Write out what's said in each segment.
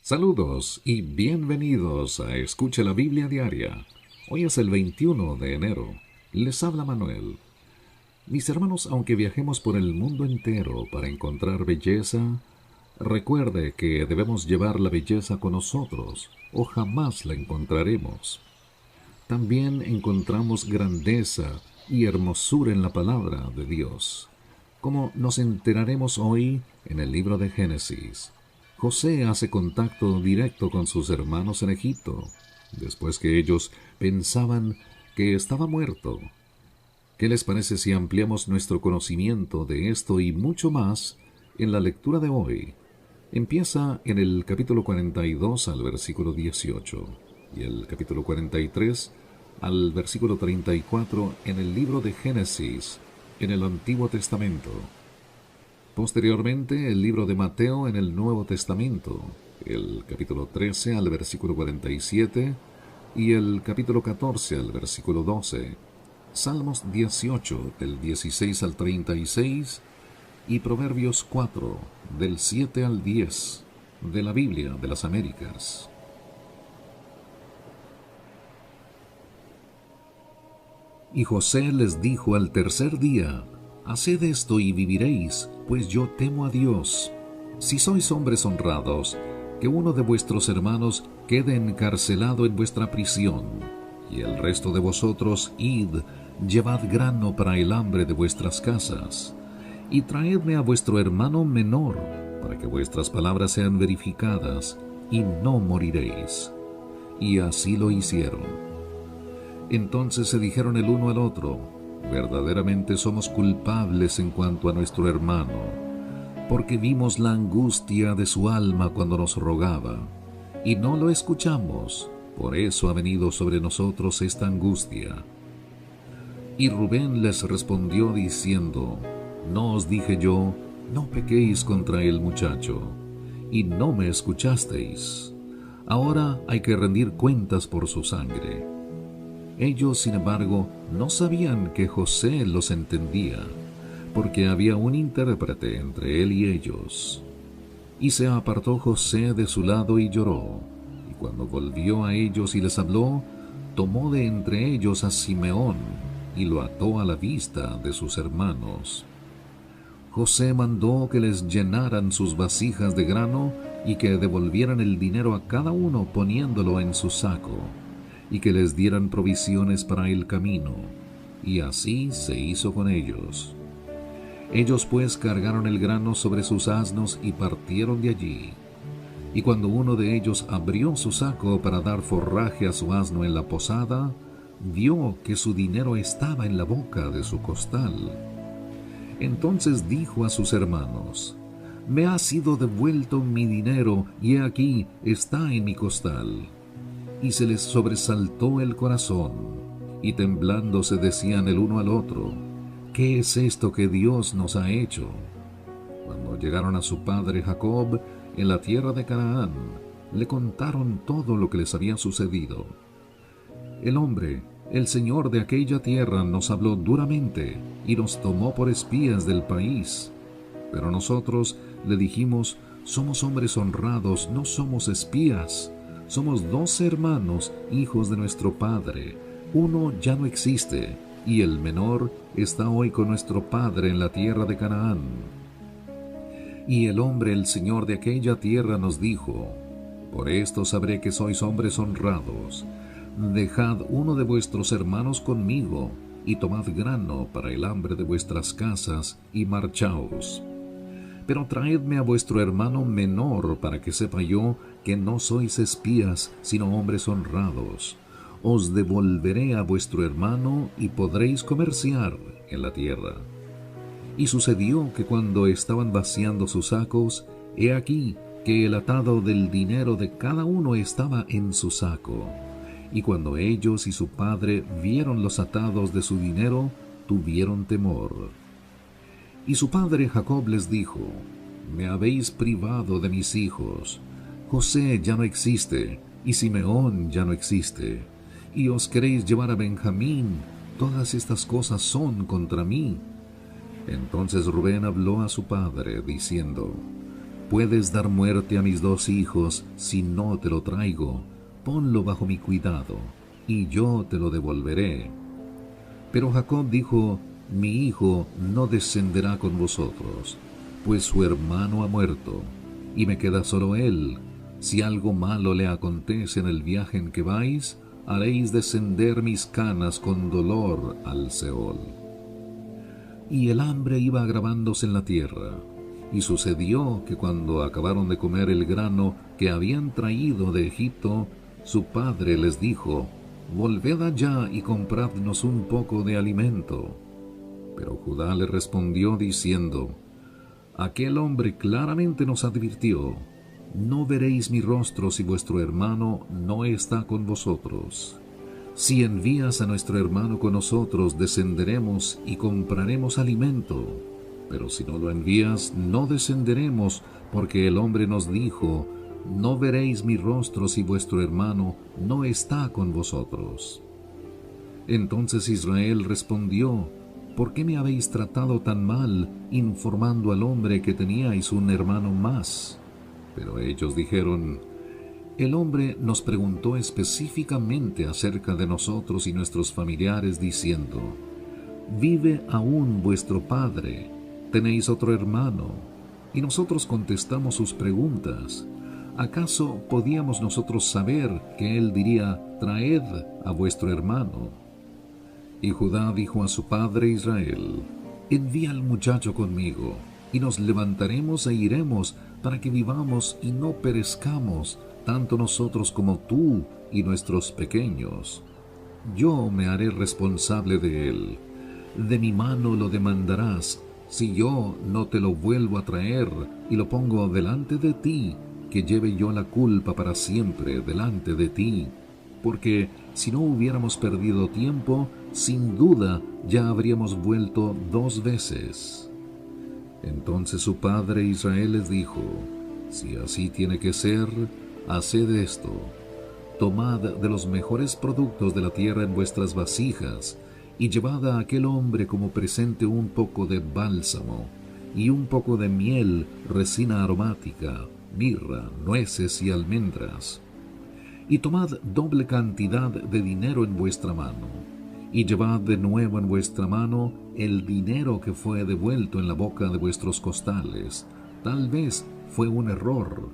Saludos y bienvenidos a Escuche la Biblia Diaria. Hoy es el 21 de enero. Les habla Manuel. Mis hermanos, aunque viajemos por el mundo entero para encontrar belleza, recuerde que debemos llevar la belleza con nosotros o jamás la encontraremos. También encontramos grandeza y hermosura en la palabra de Dios, como nos enteraremos hoy en el libro de Génesis. José hace contacto directo con sus hermanos en Egipto, después que ellos pensaban que estaba muerto. ¿Qué les parece si ampliamos nuestro conocimiento de esto y mucho más en la lectura de hoy? Empieza en el capítulo 42 al versículo 18 y el capítulo 43 al versículo 34 en el libro de Génesis, en el Antiguo Testamento. Posteriormente, el libro de Mateo en el Nuevo Testamento, el capítulo 13 al versículo 47 y el capítulo 14 al versículo 12, Salmos 18 del 16 al 36 y Proverbios 4 del 7 al 10 de la Biblia de las Américas. Y José les dijo al tercer día: Haced esto y viviréis, pues yo temo a Dios. Si sois hombres honrados, que uno de vuestros hermanos quede encarcelado en vuestra prisión, y el resto de vosotros id, llevad grano para el hambre de vuestras casas, y traedme a vuestro hermano menor, para que vuestras palabras sean verificadas, y no moriréis. Y así lo hicieron. Entonces se dijeron el uno al otro: verdaderamente somos culpables en cuanto a nuestro hermano, porque vimos la angustia de su alma cuando nos rogaba, y no lo escuchamos, por eso ha venido sobre nosotros esta angustia. Y Rubén les respondió diciendo: ¿no os dije yo, no pequéis contra el muchacho? Y no me escuchasteis. Ahora hay que rendir cuentas por su sangre. Ellos, sin embargo, no sabían que José los entendía, porque había un intérprete entre él y ellos. Y se apartó José de su lado y lloró, y cuando volvió a ellos y les habló, tomó de entre ellos a Simeón, y lo ató a la vista de sus hermanos. José mandó que les llenaran sus vasijas de grano, y que devolvieran el dinero a cada uno poniéndolo en su saco, y que les dieran provisiones para el camino, y así se hizo con ellos. Ellos pues cargaron el grano sobre sus asnos y partieron de allí. Y cuando uno de ellos abrió su saco para dar forraje a su asno en la posada, vio que su dinero estaba en la boca de su costal. Entonces dijo a sus hermanos: me ha sido devuelto mi dinero, y he aquí está en mi costal. Y se les sobresaltó el corazón, y temblando se decían el uno al otro: ¿qué es esto que Dios nos ha hecho? Cuando llegaron a su padre Jacob en la tierra de Canaán, le contaron todo lo que les había sucedido. El hombre, el señor de aquella tierra, nos habló duramente y nos tomó por espías del país. Pero nosotros le dijimos: somos hombres honrados, no somos espías. Somos 12 hermanos, hijos de nuestro padre. Uno ya no existe, y el menor está hoy con nuestro padre en la tierra de Canaán. Y el hombre, el señor de aquella tierra, nos dijo: por esto sabré que sois hombres honrados. Dejad uno de vuestros hermanos conmigo, y tomad grano para el hambre de vuestras casas, y marchaos. Pero traedme a vuestro hermano menor, para que sepa yo que no sois espías, sino hombres honrados. Os devolveré a vuestro hermano, y podréis comerciar en la tierra. Y sucedió que cuando estaban vaciando sus sacos, he aquí que el atado del dinero de cada uno estaba en su saco. Y cuando ellos y su padre vieron los atados de su dinero, tuvieron temor. Y su padre Jacob les dijo: me habéis privado de mis hijos. José ya no existe, y Simeón ya no existe, y os queréis llevar a Benjamín. Todas estas cosas son contra mí. Entonces Rubén habló a su padre, diciendo: puedes dar muerte a mis 2 hijos si no te lo traigo. Ponlo bajo mi cuidado, y yo te lo devolveré. Pero Jacob dijo, mi hijo no descenderá con vosotros, pues su hermano ha muerto, y me queda solo él. Si algo malo le acontece en el viaje en que vais, haréis descender mis canas con dolor al Seol. Y el hambre iba agravándose en la tierra. Y sucedió que cuando acabaron de comer el grano que habían traído de Egipto, su padre les dijo, volved allá y compradnos un poco de alimento. Pero Judá le respondió diciendo, aquel hombre claramente nos advirtió, no veréis mi rostro si vuestro hermano no está con vosotros. Si envías a nuestro hermano con nosotros, descenderemos y compraremos alimento. Pero si no lo envías, no descenderemos, porque el hombre nos dijo, no veréis mi rostro si vuestro hermano no está con vosotros. Entonces Israel respondió, ¿por qué me habéis tratado tan mal, informando al hombre que teníais un hermano más? Pero ellos dijeron, el hombre nos preguntó específicamente acerca de nosotros y nuestros familiares, diciendo, ¿vive aún vuestro padre? ¿Tenéis otro hermano? Y nosotros contestamos sus preguntas. ¿Acaso podíamos nosotros saber que él diría, traed a vuestro hermano? Y Judá dijo a su padre Israel, envía al muchacho conmigo, y nos levantaremos e iremos, para que vivamos y no perezcamos, tanto nosotros como tú y nuestros pequeños. Yo me haré responsable de él. De mi mano lo demandarás, si yo no te lo vuelvo a traer y lo pongo delante de ti, que lleve yo la culpa para siempre delante de ti. Porque si no hubiéramos perdido tiempo, sin duda ya habríamos vuelto 2 veces. Entonces su padre Israel les dijo, si así tiene que ser, haced esto. Tomad de los mejores productos de la tierra en vuestras vasijas, y llevad a aquel hombre como presente un poco de bálsamo, y un poco de miel, resina aromática, mirra, nueces y almendras. Y tomad doble cantidad de dinero en vuestra mano, y llevad de nuevo en vuestra mano el dinero que fue devuelto en la boca de vuestros costales. Tal vez fue un error.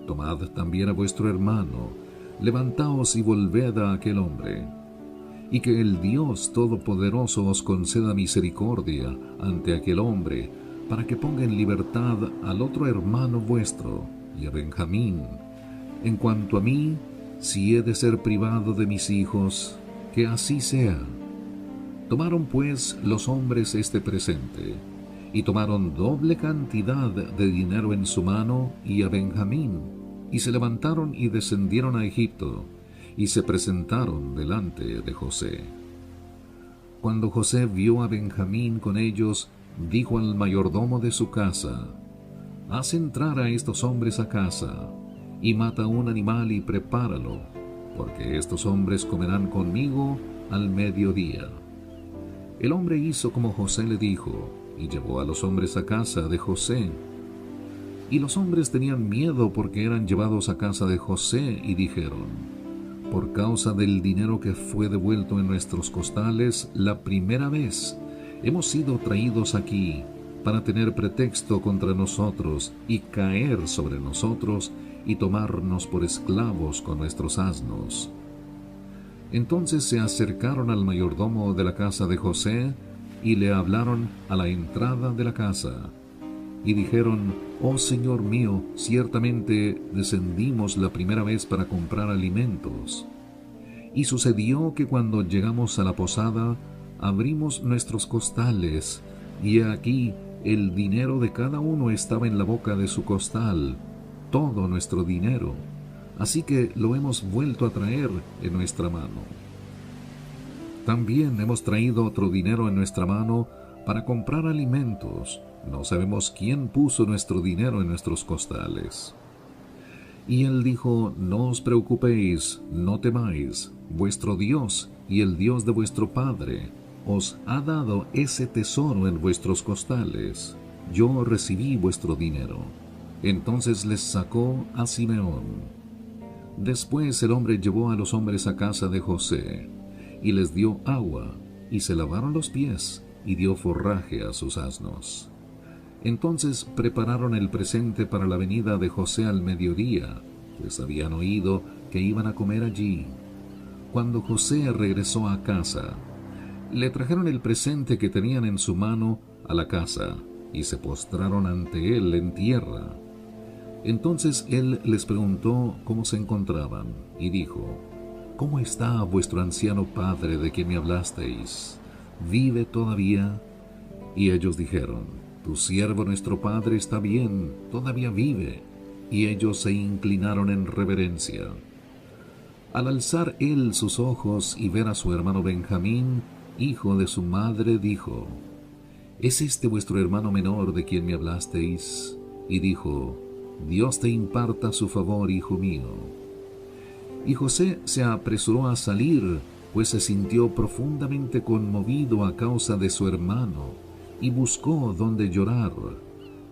Tomad también a vuestro hermano, levantaos y volved a aquel hombre. Y que el Dios Todopoderoso os conceda misericordia ante aquel hombre, para que ponga en libertad al otro hermano vuestro, y a Benjamín. En cuanto a mí, si he de ser privado de mis hijos, que así sea. Tomaron pues los hombres este presente, y tomaron doble cantidad de dinero en su mano y a Benjamín, y se levantaron y descendieron a Egipto, y se presentaron delante de José. Cuando José vio a Benjamín con ellos, dijo al mayordomo de su casa, haz entrar a estos hombres a casa, y mata un animal y prepáralo, porque estos hombres comerán conmigo al mediodía. El hombre hizo como José le dijo, y llevó a los hombres a casa de José. Y los hombres tenían miedo porque eran llevados a casa de José, y dijeron, por causa del dinero que fue devuelto en nuestros costales la primera vez, hemos sido traídos aquí para tener pretexto contra nosotros y caer sobre nosotros y tomarnos por esclavos con nuestros asnos. Entonces se acercaron al mayordomo de la casa de José y le hablaron a la entrada de la casa. Y dijeron, oh Señor mío, ciertamente descendimos la primera vez para comprar alimentos. Y sucedió que cuando llegamos a la posada, abrimos nuestros costales, y aquí el dinero de cada uno estaba en la boca de su costal, todo nuestro dinero. Así que lo hemos vuelto a traer en nuestra mano. También hemos traído otro dinero en nuestra mano para comprar alimentos. No sabemos quién puso nuestro dinero en nuestros costales. Y él dijo, no os preocupéis, no temáis, vuestro Dios y el Dios de vuestro Padre os ha dado ese tesoro en vuestros costales. Yo recibí vuestro dinero. Entonces les sacó a Simeón. Después el hombre llevó a los hombres a casa de José, y les dio agua, y se lavaron los pies, y dio forraje a sus asnos. Entonces prepararon el presente para la venida de José al mediodía, pues habían oído que iban a comer allí. Cuando José regresó a casa, le trajeron el presente que tenían en su mano a la casa, y se postraron ante él en tierra. Entonces él les preguntó cómo se encontraban, y dijo: ¿Cómo está vuestro anciano padre de quien me hablasteis? ¿Vive todavía? Y ellos dijeron: Tu siervo nuestro padre está bien, todavía vive. Y ellos se inclinaron en reverencia. Al alzar él sus ojos y ver a su hermano Benjamín, hijo de su madre, dijo: ¿Es este vuestro hermano menor de quien me hablasteis? Y dijo: Dios te imparta su favor, hijo mío. Y José se apresuró a salir, pues se sintió profundamente conmovido a causa de su hermano, y buscó donde llorar,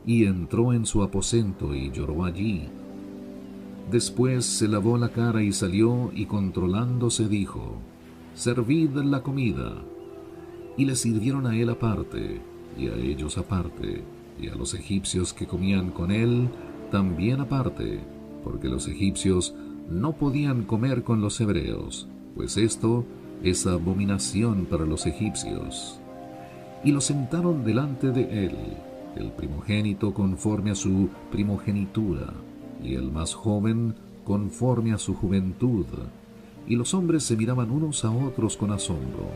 y entró en su aposento y lloró allí. Después se lavó la cara y salió, y controlándose dijo: Servid la comida. Y le sirvieron a él aparte, y a ellos aparte, y a los egipcios que comían con él también aparte, porque los egipcios no podían comer con los hebreos, pues esto es abominación para los egipcios. Y lo sentaron delante de él, el primogénito conforme a su primogenitura, y el más joven conforme a su juventud. Y los hombres se miraban unos a otros con asombro.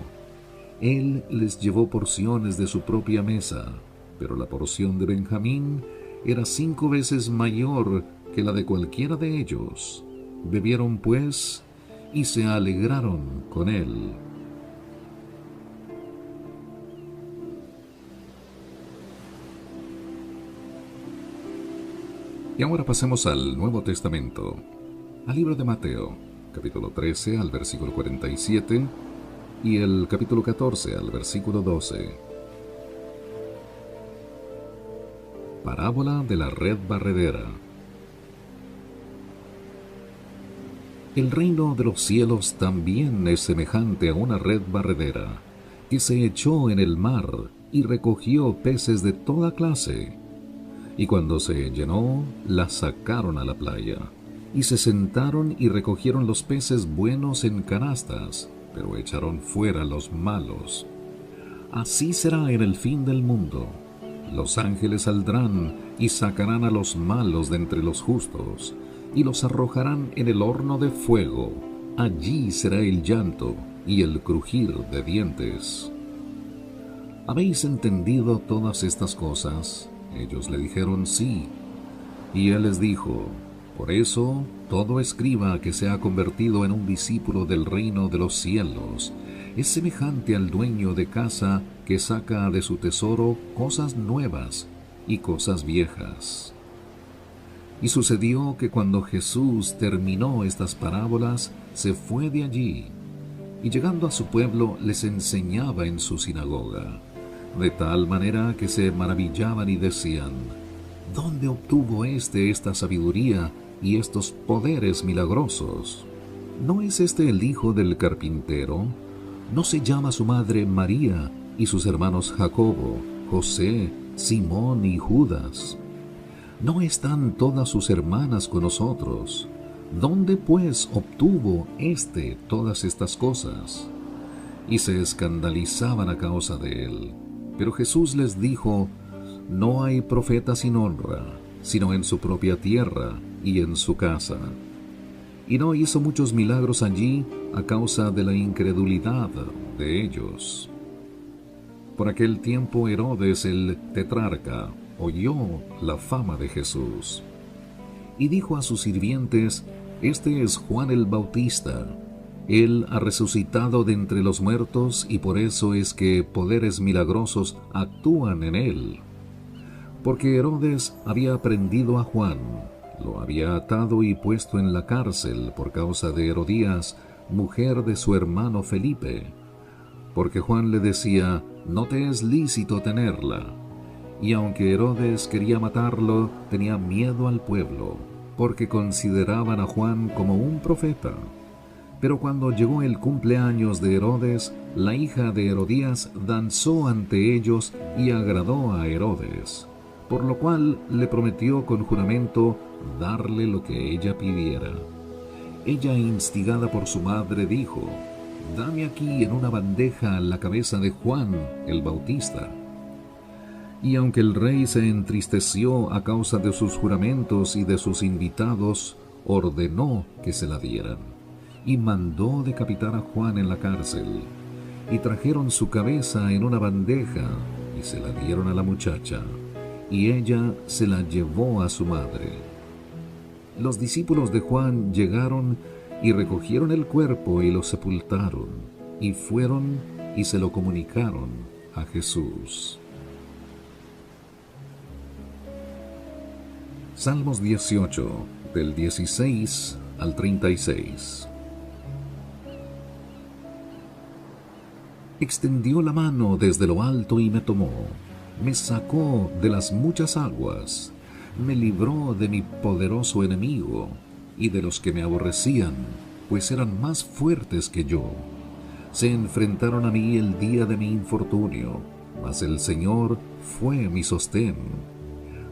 Él les llevó porciones de su propia mesa, pero la porción de Benjamín era 5 veces mayor que la de cualquiera de ellos. Bebieron pues y se alegraron con él. Y ahora pasemos al Nuevo Testamento, al libro de Mateo, capítulo 13 al versículo 47 y el capítulo 14 al versículo 12. Parábola de la red barredera. El reino de los cielos también es semejante a una red barredera, que se echó en el mar y recogió peces de toda clase. Y cuando se llenó, la sacaron a la playa, y se sentaron y recogieron los peces buenos en canastas, pero echaron fuera los malos. Así será en el fin del mundo. Los ángeles saldrán y sacarán a los malos de entre los justos, y los arrojarán en el horno de fuego. Allí será el llanto y el crujir de dientes. ¿Habéis entendido todas estas cosas? Ellos le dijeron: sí. Y él les dijo: por eso, todo escriba que se ha convertido en un discípulo del reino de los cielos es semejante al dueño de casa que saca de su tesoro cosas nuevas y cosas viejas. Y sucedió que cuando Jesús terminó estas parábolas, se fue de allí, y llegando a su pueblo les enseñaba en su sinagoga, de tal manera que se maravillaban y decían: ¿dónde obtuvo esta sabiduría y estos poderes milagrosos? ¿No es este el hijo del carpintero? ¿No se llama su madre María y sus hermanos Jacobo, José, Simón y Judas? ¿No están todas sus hermanas con nosotros? ¿Dónde pues obtuvo todas estas cosas? Y se escandalizaban a causa de él. Pero Jesús les dijo: no hay profeta sin honra, sino en su propia tierra y en su casa. Y no hizo muchos milagros allí a causa de la incredulidad de ellos. Por aquel tiempo Herodes el tetrarca oyó la fama de Jesús, y dijo a sus sirvientes: este es Juan el Bautista. Él ha resucitado de entre los muertos, y por eso es que poderes milagrosos actúan en él. Porque Herodes había prendido a Juan, lo había atado y puesto en la cárcel por causa de Herodías, mujer de su hermano Felipe, porque Juan le decía: no te es lícito tenerla. Y aunque Herodes quería matarlo, tenía miedo al pueblo, porque consideraban a Juan como un profeta. Pero cuando llegó el cumpleaños de Herodes, la hija de Herodías danzó ante ellos y agradó a Herodes, por lo cual le prometió con juramento darle lo que ella pidiera. Ella, instigada por su madre, dijo: «Dame aquí en una bandeja la cabeza de Juan el Bautista». Y aunque el rey se entristeció a causa de sus juramentos y de sus invitados, ordenó que se la dieran, y mandó decapitar a Juan en la cárcel. Y trajeron su cabeza en una bandeja, y se la dieron a la muchacha, y ella se la llevó a su madre. Los discípulos de Juan llegaron y recogieron el cuerpo y lo sepultaron, y fueron y se lo comunicaron a Jesús. Salmos 18, del 16 al 36. Extendió la mano desde lo alto y me tomó, me sacó de las muchas aguas, me libró de mi poderoso enemigo y de los que me aborrecían, pues eran más fuertes que yo. Se enfrentaron a mí el día de mi infortunio, mas el Señor fue mi sostén.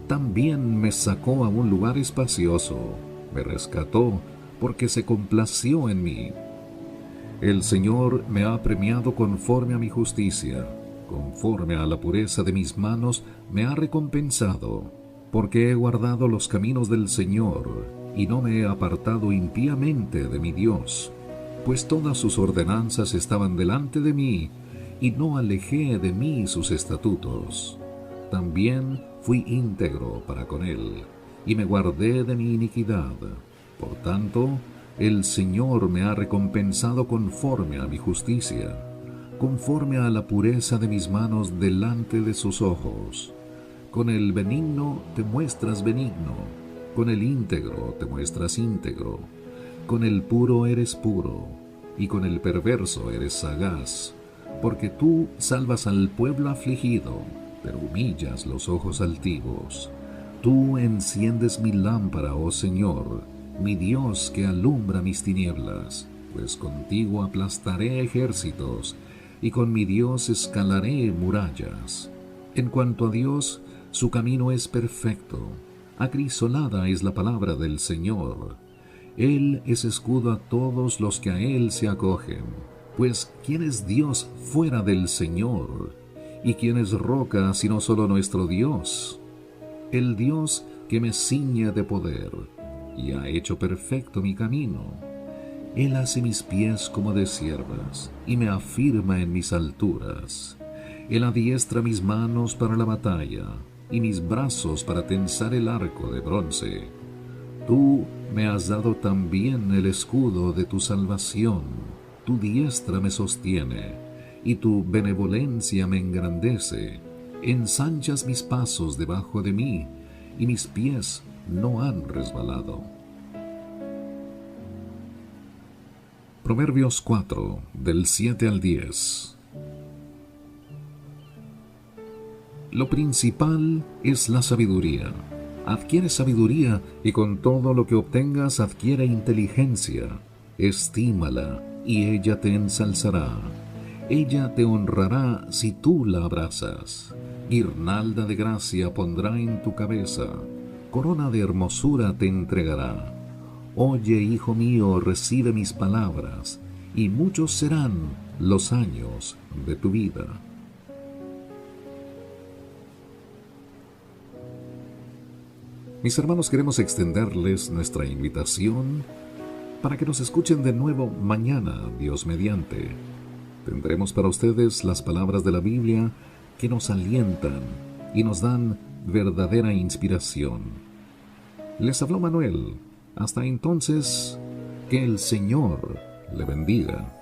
También me sacó a un lugar espacioso, me rescató porque se complació en mí. El Señor me ha premiado conforme a mi justicia, conforme a la pureza de mis manos me ha recompensado, porque he guardado los caminos del Señor y no me he apartado impíamente de mi Dios, pues todas sus ordenanzas estaban delante de mí y no alejé de mí sus estatutos. También fui íntegro para con él y me guardé de mi iniquidad. Por tanto, el Señor me ha recompensado conforme a mi justicia, conforme a la pureza de mis manos delante de sus ojos. Con el benigno te muestras benigno, con el íntegro te muestras íntegro, con el puro eres puro, y con el perverso eres sagaz, porque tú salvas al pueblo afligido, pero humillas los ojos altivos. Tú enciendes mi lámpara, oh Señor, mi Dios que alumbra mis tinieblas, pues contigo aplastaré ejércitos, y con mi Dios escalaré murallas. En cuanto a Dios, su camino es perfecto, acrisolada es la palabra del Señor. Él es escudo a todos los que a Él se acogen, pues ¿quién es Dios fuera del Señor? ¿Y quién es roca sino solo nuestro Dios? El Dios que me ciñe de poder, y ha hecho perfecto mi camino. Él hace mis pies como de ciervas, y me afirma en mis alturas. Él adiestra mis manos para la batalla, y mis brazos para tensar el arco de bronce. Tú me has dado también el escudo de tu salvación, tu diestra me sostiene, y tu benevolencia me engrandece. Ensanchas mis pasos debajo de mí, y mis pies no han resbalado. Proverbios 4, del 7 al 10. Lo principal es la sabiduría. Adquiere sabiduría y con todo lo que obtengas adquiere inteligencia. Estímala y ella te ensalzará. Ella te honrará si tú la abrazas. Guirnalda de gracia pondrá en tu cabeza. Corona de hermosura te entregará. Oye, hijo mío, recibe mis palabras, y muchos serán los años de tu vida. Mis hermanos, queremos extenderles nuestra invitación para que nos escuchen de nuevo mañana, Dios mediante. Tendremos para ustedes las palabras de la Biblia que nos alientan y nos dan verdadera inspiración. Les habló Manuel. Hasta entonces, que el Señor le bendiga.